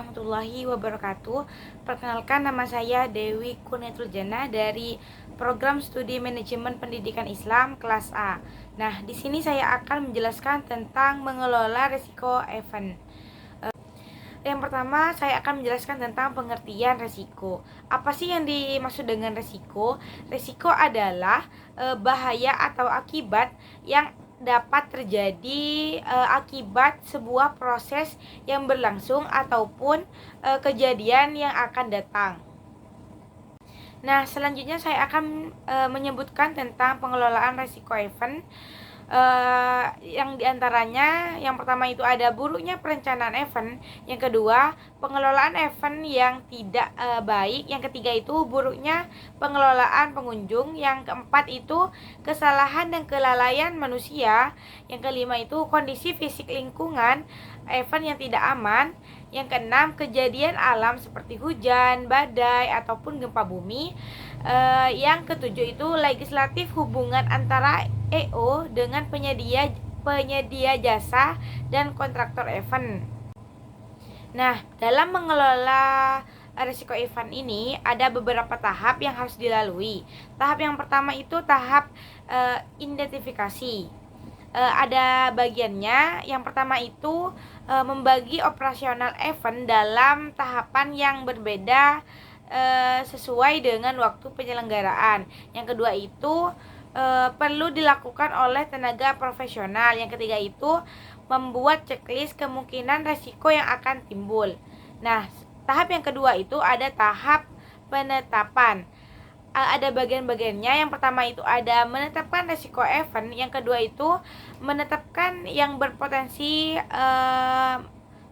warahmatullahi wabarakatuh. Perkenalkan, nama saya Dewi Kurniatul Jannah dari Program Studi Manajemen Pendidikan Islam kelas A. Nah, di sini saya akan menjelaskan tentang mengelola risiko event. Yang pertama, saya akan menjelaskan tentang pengertian risiko. Apa sih yang dimaksud dengan risiko? Risiko adalah bahaya atau akibat yang dapat terjadi akibat sebuah proses yang berlangsung ataupun kejadian yang akan datang. Nah, selanjutnya saya akan menyebutkan tentang pengelolaan risiko event. Yang diantaranya, yang pertama itu ada buruknya perencanaan event, yang kedua pengelolaan event yang tidak baik, yang ketiga itu buruknya pengelolaan pengunjung, yang keempat itu kesalahan dan kelalaian manusia, yang kelima itu kondisi fisik lingkungan event yang tidak aman, yang keenam kejadian alam seperti hujan, badai ataupun gempa bumi. Yang ketujuh itu legislatif, hubungan antara EO dengan penyedia jasa dan kontraktor event. Nah, dalam mengelola risiko event ini ada beberapa tahap yang harus dilalui. Tahap yang pertama itu tahap identifikasi. Ada bagiannya. Yang pertama itu membagi operasional event dalam tahapan yang berbeda sesuai dengan waktu penyelenggaraan. Yang kedua itu perlu dilakukan oleh tenaga profesional. Yang ketiga itu membuat checklist kemungkinan risiko yang akan timbul. Nah, tahap yang kedua itu ada tahap penetapan. Ada bagian-bagiannya. Yang pertama itu ada menetapkan risiko event. Yang kedua itu menetapkan yang berpotensi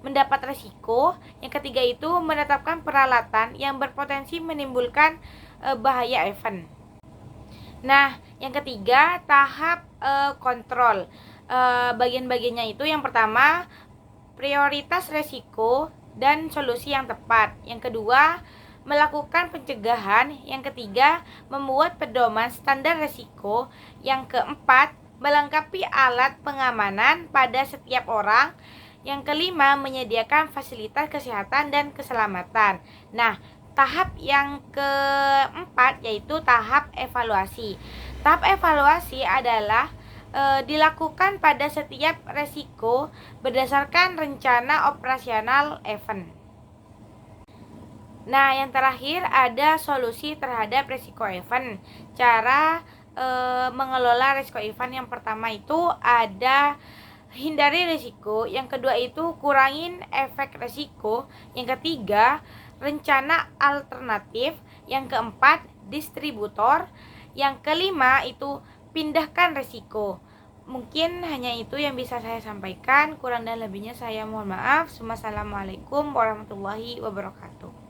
mendapat risiko. Yang ketiga itu menetapkan peralatan yang berpotensi menimbulkan bahaya event. Nah, yang ketiga tahap kontrol. Bagian-bagiannya itu yang pertama prioritas risiko dan solusi yang tepat. Yang kedua melakukan pencegahan. Yang ketiga membuat pedoman standar risiko. Yang keempat melengkapi alat pengamanan pada setiap orang. Yang kelima menyediakan fasilitas kesehatan dan keselamatan. Nah, tahap yang keempat yaitu tahap evaluasi. Tahap evaluasi adalah dilakukan pada setiap risiko berdasarkan rencana operasional event. Nah, yang terakhir ada solusi terhadap risiko event. Cara mengelola risiko event yang pertama itu ada hindari risiko, yang kedua itu kurangin efek risiko, yang ketiga rencana alternatif, yang keempat distributor, yang kelima itu pindahkan risiko. Mungkin hanya itu yang bisa saya sampaikan, kurang dan lebihnya saya mohon maaf. Wassalamualaikum warahmatullahi wabarakatuh.